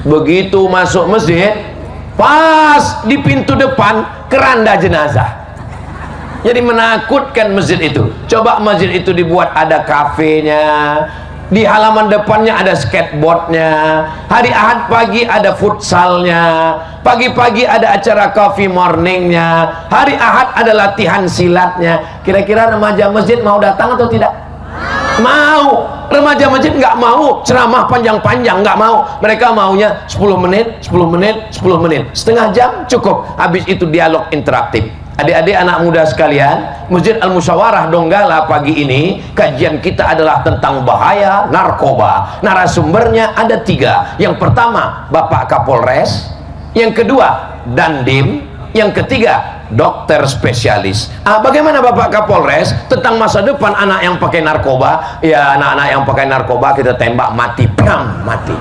Begitu masuk masjid, pas di pintu depan keranda jenazah. Jadi menakutkan masjid itu. Coba masjid itu dibuat ada kafenya, di halaman depannya ada skateboardnya, hari Ahad pagi ada futsalnya, pagi-pagi ada acara coffee morningnya, hari Ahad ada latihan silatnya. Kira-kira remaja masjid mau datang atau tidak? Mau. Remaja masjid nggak mau ceramah panjang-panjang, nggak mau. Mereka maunya 10 menit, 10 menit, 10 menit, setengah jam cukup. Habis itu dialog interaktif. Adik-adik anak muda sekalian, Masjid Al-Musyawarah Donggala pagi ini kajian kita adalah tentang bahaya narkoba. Narasumbernya ada 3. Yang pertama Bapak Kapolres, yang kedua Dandim, yang ketiga dokter spesialis. Bagaimana Bapak Kapolres tentang masa depan anak yang pakai narkoba? Ya, anak-anak yang pakai narkoba kita tembak mati, bam, mati.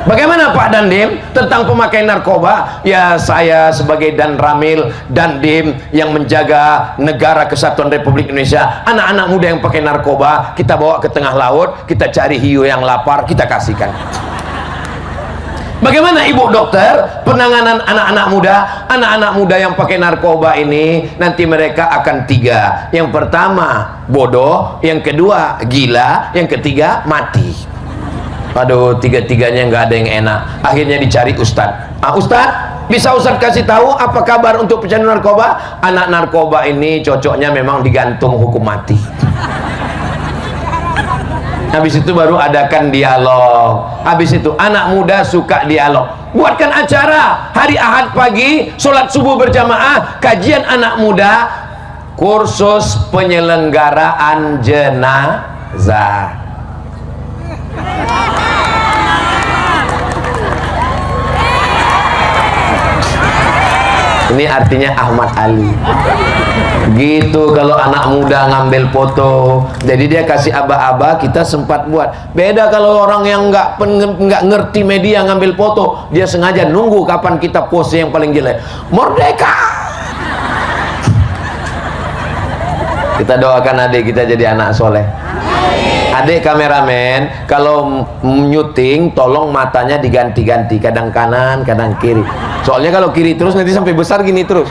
Bagaimana Pak Dandim tentang pemakai narkoba? Ya, saya sebagai Danramil Dandim yang menjaga negara kesatuan Republik Indonesia, anak-anak muda yang pakai narkoba kita bawa ke tengah laut, kita cari hiu yang lapar, kita kasihkan. Bagaimana Ibu dokter penanganan anak-anak muda yang pakai narkoba ini? Nanti mereka akan 3. Yang pertama bodoh, yang kedua gila, yang ketiga mati. Aduh, 3-tiganya nggak ada yang enak. Akhirnya dicari Ustadz. Ustadz, bisa Ustadz kasih tahu apa kabar untuk pecandu narkoba? Anak narkoba ini cocoknya memang digantung hukum mati. Habis itu baru adakan dialog. Habis itu anak muda suka dialog. Buatkan acara hari Ahad pagi, sholat subuh berjamaah, kajian anak muda, kursus penyelenggaraan jenazah. Ini artinya Ahmad Ali. Gitu kalau anak muda ngambil foto. Jadi dia kasih aba-aba, kita sempat buat. Beda kalau orang yang nggak ngerti media ngambil foto, dia sengaja nunggu kapan kita pose yang paling jelek. Merdeka. Kita doakan adik kita jadi anak soleh. Adik kameramen, kalau nyuting tolong matanya diganti-ganti, kadang kanan, kadang kiri. Soalnya kalau kiri terus nanti sampai besar gini terus.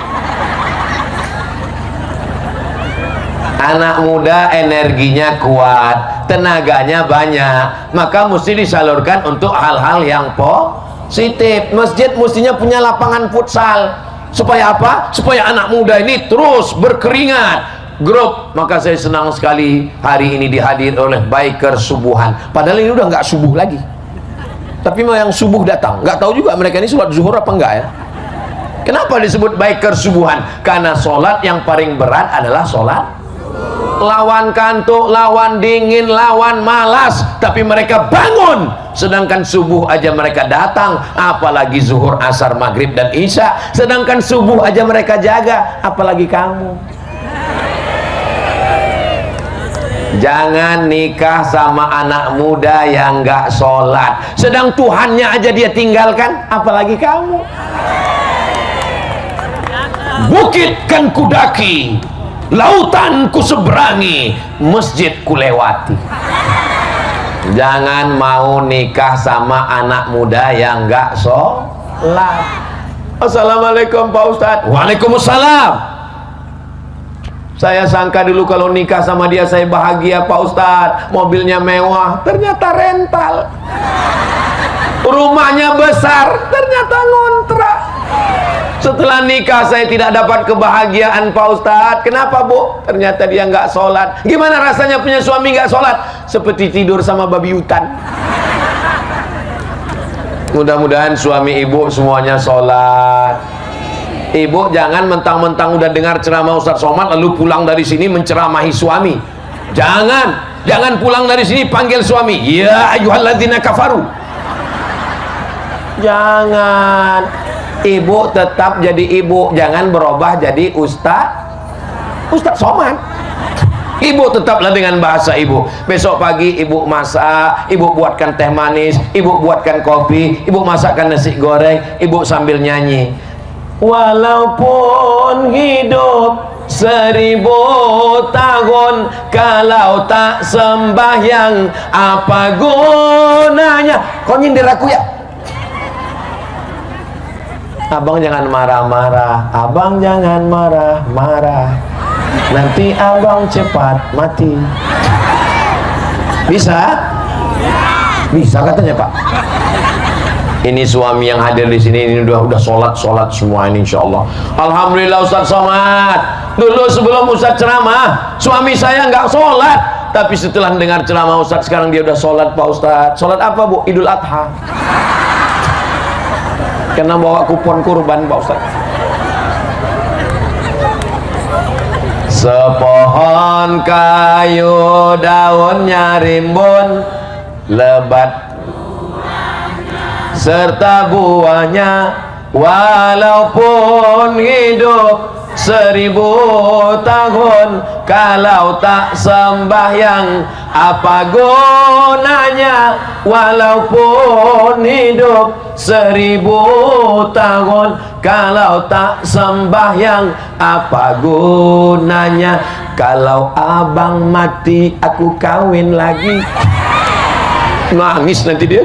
Anak muda energinya kuat, tenaganya banyak, maka mesti disalurkan untuk hal-hal yang positif. Masjid mestinya punya lapangan futsal. Supaya apa? Supaya anak muda ini terus berkeringat. Grup, maka saya senang sekali hari ini dihadir oleh biker subuhan. Padahal ini udah nggak subuh lagi, tapi mau yang subuh datang. Nggak tahu juga mereka ini sholat zuhur apa enggak ya. Kenapa disebut biker subuhan? Karena sholat yang paling berat adalah sholat lawan kantuk, lawan dingin, lawan malas, tapi mereka bangun. Sedangkan subuh aja mereka datang, apalagi zuhur, asar, maghrib, dan isya. Sedangkan subuh aja mereka jaga, apalagi kamu. Jangan nikah sama anak muda yang gak sholat, sedang Tuhannya aja dia tinggalkan, apalagi kamu. Bukit kan kudaki, lautan ku seberangi, masjid ku lewati. Jangan mau nikah sama anak muda yang gak sholat. Assalamualaikum Pak Ustadz. Waalaikumsalam. Saya sangka dulu kalau nikah sama dia saya bahagia Pak Ustadz, mobilnya mewah, ternyata rental. Rumahnya besar, ternyata ngontrak. Setelah nikah saya tidak dapat kebahagiaan Pak Ustadz. Kenapa Bu? Ternyata dia nggak sholat. Gimana rasanya punya suami nggak sholat? Seperti tidur sama babi hutan. Mudah-mudahan suami ibu semuanya sholat. Ibu jangan mentang-mentang udah dengar ceramah Ustadz Somad lalu pulang dari sini menceramahi suami. Jangan pulang dari sini panggil suami, ya ayyuhalladzina kafaru. Jangan. Ibu tetap jadi ibu, jangan berubah jadi Ustadz Somad. Ibu tetaplah dengan bahasa ibu. Besok pagi ibu masak, ibu buatkan teh manis, ibu buatkan kopi, ibu masakkan nasi goreng, ibu sambil nyanyi. Walaupun hidup 1000 tahun, kalau tak sembahyang apa gunanya? Kau nyindir aku ya? Abang jangan marah-marah, abang jangan marah-marah, nanti abang cepat mati. Bisa? Bisa katanya Pak. Ini suami yang hadir di sini ini udah sholat semua ini insyaallah. Alhamdulillah Ustadz Somad. Dulu sebelum Ustadz ceramah, suami saya nggak sholat, tapi setelah dengar ceramah Ustadz sekarang dia udah sholat Pak Ustadz. Sholat apa Bu? Idul Adha. Karena bawa kupon kurban Pak Ustadz. Sepohon kayu daunnya rimbun, lebat serta buahnya, walaupun hidup 1000 tahun, kalau tak sembahyang apa gunanya? Walaupun hidup 1000 tahun, kalau tak sembahyang apa gunanya? Kalau abang mati aku kawin lagi. Nangis nanti dia.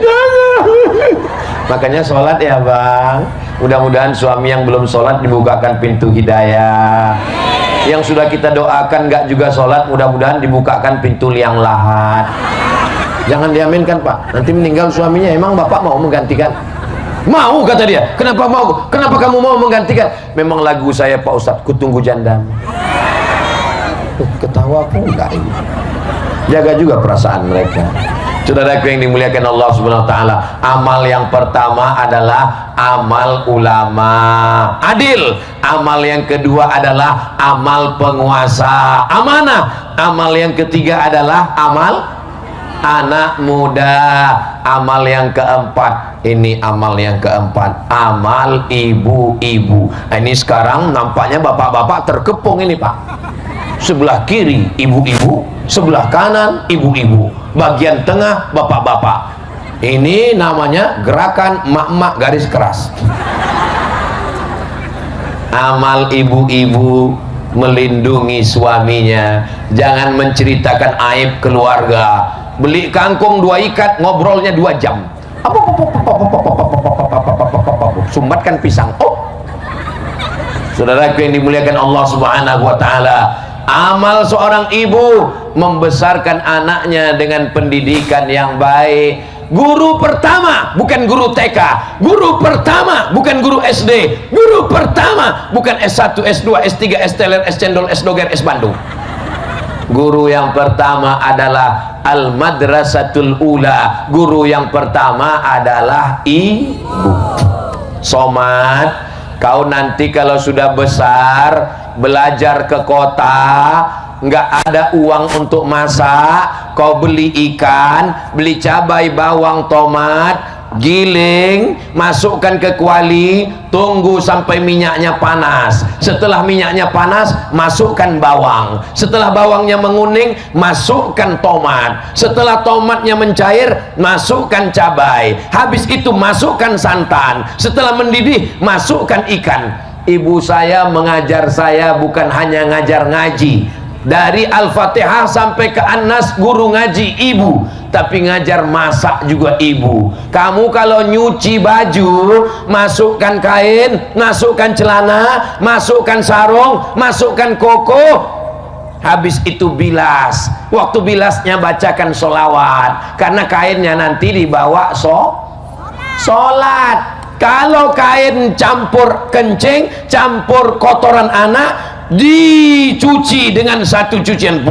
Makanya sholat ya bang. Mudah-mudahan suami yang belum sholat dibukakan pintu hidayah. Yang sudah kita doakan nggak juga sholat, mudah-mudahan dibukakan pintu liang lahat. Jangan diaminkan Pak, nanti meninggal suaminya. Emang Bapak mau menggantikan? Mau kata dia. Kenapa mau? Kenapa kamu mau menggantikan? Memang lagu saya Pak Ustadz, Kutunggu Jandamu. Ketawa pula ini. Jaga juga perasaan mereka. Saudaraku yang dimuliakan Allah Subhanahu wa taala, amal yang pertama adalah amal ulama adil. Amal yang kedua adalah amal penguasa amanah. Amal yang ketiga adalah amal Anak muda, amal yang keempat. Ini amal yang keempat, amal ibu-ibu. Ini sekarang nampaknya bapak-bapak terkepung ini Pak. Sebelah kiri ibu-ibu, sebelah kanan ibu-ibu, bagian tengah bapak-bapak. Ini namanya gerakan emak-emak garis keras. Amal ibu-ibu melindungi suaminya, jangan menceritakan aib keluarga. Beli kangkung 2 ikat, ngobrolnya 2 jam. Sumbatkan pisang. Saudaraku yang dimuliakan Allah Subhanahu wa taala, amal seorang ibu membesarkan anaknya dengan pendidikan yang baik. Guru pertama bukan guru TK, guru pertama bukan guru SD, guru pertama bukan S1, S2, S3, S teler, S cendol, S doger, S Bandung. Guru yang pertama adalah al-madrasatul ula. Guru yang pertama adalah ibu. Somad, kau nanti kalau sudah besar belajar ke kota, nggak ada uang untuk masak, kau beli ikan, beli cabai, bawang, tomat, giling, masukkan ke kuali, tunggu sampai minyaknya panas. Setelah minyaknya panas, masukkan bawang. Setelah bawangnya menguning, masukkan tomat. Setelah tomatnya mencair, masukkan cabai. Habis itu masukkan santan. Setelah mendidih, masukkan ikan. Ibu saya mengajar saya bukan hanya ngajar ngaji, dari Al-Fatihah sampai ke An-Nas guru ngaji ibu, tapi ngajar masak juga ibu. Kamu kalau nyuci baju, masukkan kain, masukkan celana, masukkan sarung, masukkan koko, habis itu bilas. Waktu bilasnya bacakan sholawat, karena kainnya nanti dibawa sholat. Kalau kain campur kencing, campur kotoran anak, dicuci dengan satu cucian,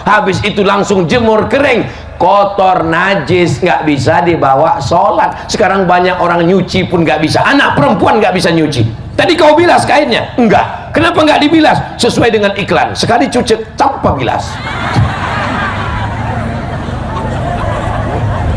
habis itu langsung jemur kering. Kotor najis nggak bisa dibawa sholat. Sekarang banyak orang nyuci pun nggak bisa. Anak perempuan nggak bisa nyuci. Tadi kau bilas kainnya? Enggak. Kenapa nggak dibilas? Sesuai dengan iklan, sekali cuci tanpa bilas.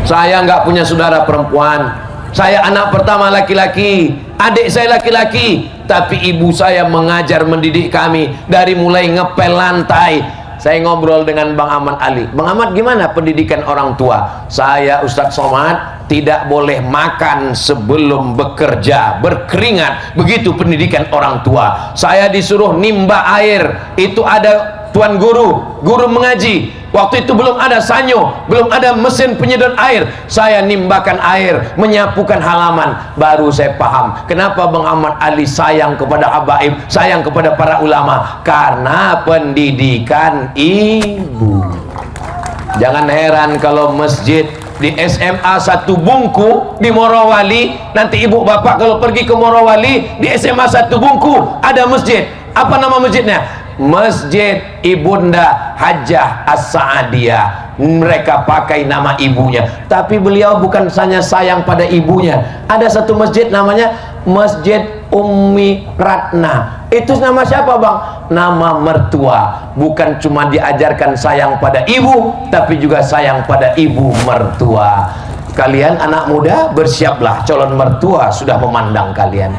Saya nggak punya saudara perempuan. Saya anak pertama laki-laki, adik saya laki-laki, tapi ibu saya mengajar mendidik kami dari mulai ngepel lantai. Saya ngobrol dengan Bang Ahmad Ali. Bang Ahmad, gimana pendidikan orang tua? Saya Ustadz Somad tidak boleh makan sebelum bekerja, berkeringat. Begitu pendidikan orang tua. Saya disuruh nimba air, itu ada tuan guru, guru mengaji. Waktu itu belum ada sanyo, belum ada mesin penyedot air. Saya nimbakan air, menyapukan halaman. Baru saya paham kenapa Bang Ahmad Ali sayang kepada habaib, sayang kepada para ulama. Karena pendidikan ibu. Jangan heran kalau masjid di SMA 1 Bungku di Morowali, nanti ibu bapak kalau pergi ke Morowali, di SMA 1 Bungku ada masjid. Apa nama masjidnya? Masjid Ibunda Hajah As-Sa'adiyah. Mereka pakai nama ibunya, tapi beliau bukan hanya sayang pada ibunya. Ada satu masjid namanya Masjid Ummi Ratna. Itu nama siapa Bang? Nama mertua. Bukan cuma diajarkan sayang pada ibu, tapi juga sayang pada ibu mertua. Kalian anak muda bersiaplah, calon mertua sudah memandang kalian.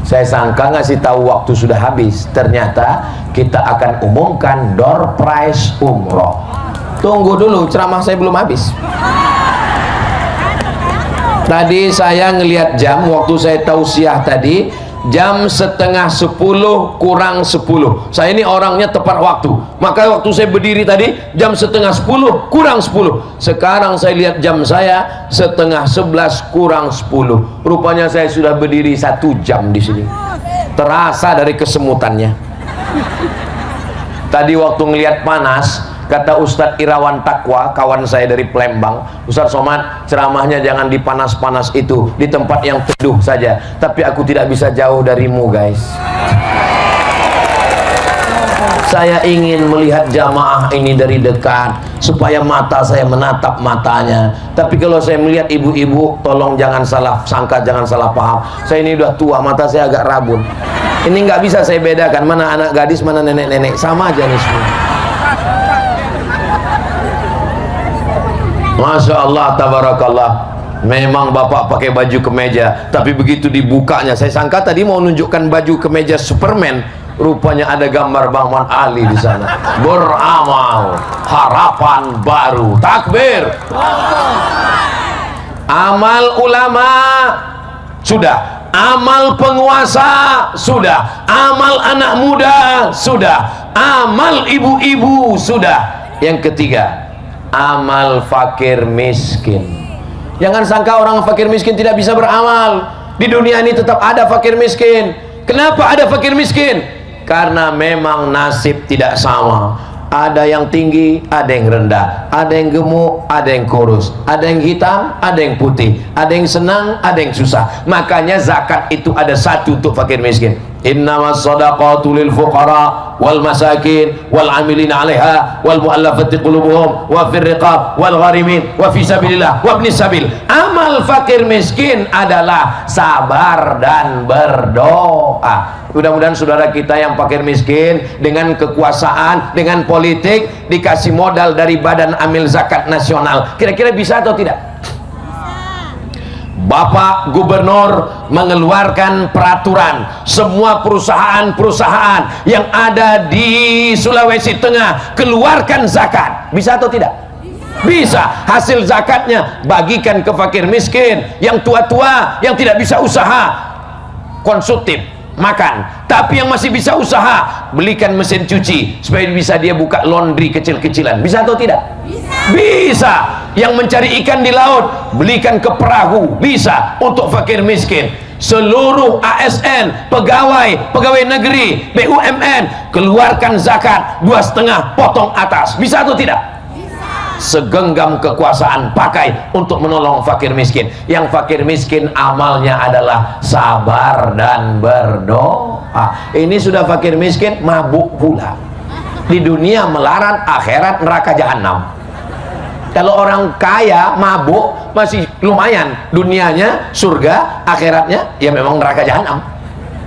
Saya sangka ngasih tahu waktu sudah habis, ternyata kita akan umumkan door prize umroh. Tunggu dulu, ceramah saya belum habis. Tadi saya ngelihat jam, waktu saya tausiah tadi jam 9:30 kurang 10. Saya ini orangnya tepat waktu, maka waktu saya berdiri tadi jam 9:30 kurang 10. Sekarang saya lihat jam saya 10:30 kurang 10. Rupanya saya sudah berdiri 1 jam di sini. Terasa dari kesemutannya. Tadi waktu ngelihat panas, kata Ustadz Irawan Takwa, kawan saya dari Palembang, Ustadz Somad, ceramahnya jangan di panas-panas itu, di tempat yang teduh saja. Tapi aku tidak bisa jauh darimu guys. Saya ingin melihat jamaah ini dari dekat supaya mata saya menatap matanya. Tapi kalau saya melihat ibu-ibu, tolong jangan salah sangka, jangan salah paham. Saya ini udah tua, mata saya agak rabun. Ini nggak bisa saya bedakan mana anak gadis, mana nenek-nenek, sama aja nih semua. Masya Allah, tabarakallah. Memang bapak pakai baju kemeja, tapi begitu dibukanya, saya sangka tadi mau nunjukkan baju kemeja Superman, rupanya ada gambar Bang Man Ali di sana. Beramal, harapan baru, takbir. Amal ulama sudah, amal penguasa sudah, amal anak muda sudah, amal ibu-ibu sudah. Yang ketiga, amal fakir miskin. Jangan sangka orang fakir miskin tidak bisa beramal. Di dunia ini tetap ada fakir miskin. Kenapa ada fakir miskin? Karena memang nasib tidak sama. Ada yang tinggi, ada yang rendah, ada yang gemuk, ada yang kurus, ada yang hitam, ada yang putih, ada yang senang, ada yang susah. Makanya zakat itu ada satu untuk fakir miskin. Innamas shadaqatu lil fuqara wal masakin wal amilina 'alaiha wal mu'allafati qulubuhum wa fir riqab wal gharimin wa fi sabilillah wa ibnis sabil. Amal fakir miskin adalah sabar dan berdoa. Mudah-mudahan saudara kita yang fakir miskin dengan kekuasaan, dengan politik, dikasih modal dari Badan Amil Zakat Nasional. Kira-kira bisa atau tidak? Bapak Gubernur mengeluarkan peraturan, semua perusahaan-perusahaan yang ada di Sulawesi Tengah keluarkan zakat. Bisa atau tidak? Bisa. Hasil zakatnya bagikan ke fakir miskin, yang tua-tua, yang tidak bisa usaha, konsumtif, makan. Tapi yang masih bisa usaha, belikan mesin cuci supaya bisa dia buka laundry kecil-kecilan. Bisa atau tidak? Bisa. Yang mencari ikan di laut, belikan ke perahu. Bisa. Untuk fakir miskin. Seluruh ASN, pegawai negeri, BUMN, keluarkan zakat 2,5 potong atas. Bisa atau tidak? Segenggam kekuasaan pakai untuk menolong fakir miskin. Yang fakir miskin amalnya adalah sabar dan berdoa. Ini sudah fakir miskin, mabuk pula. Di dunia melarat, akhirat neraka jahanam. Kalau orang kaya mabuk masih lumayan, dunianya surga, akhiratnya ya memang neraka jahanam.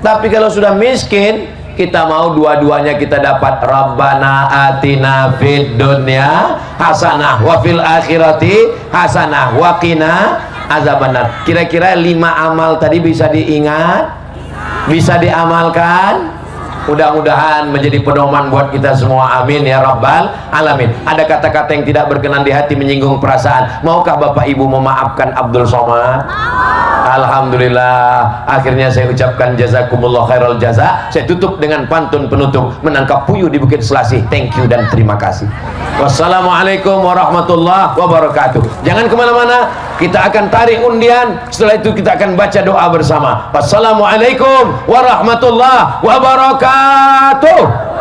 Tapi kalau sudah miskin, kita mau dua-duanya kita dapat. Rabbana atina fid dunya hasanah wa fil akhirati hasanah wa qina azabannar. Kira-kira 5 amal tadi bisa diingat, bisa diamalkan. Mudah-mudahan menjadi pedoman buat kita semua. Amin ya rabbal alamin. Ada kata-kata yang tidak berkenan di hati, menyinggung perasaan, maukah Bapak Ibu memaafkan Abdul Somad? Alhamdulillah, akhirnya saya ucapkan jazakumullah khairal jaza. Saya tutup dengan pantun penutup, menangkap puyuh di Bukit Selasih. Thank you dan terima kasih. Wassalamualaikum warahmatullahi wabarakatuh. Jangan kemana-mana, kita akan tarik undian. Setelah itu kita akan baca doa bersama. Wassalamualaikum warahmatullahi wabarakatuh.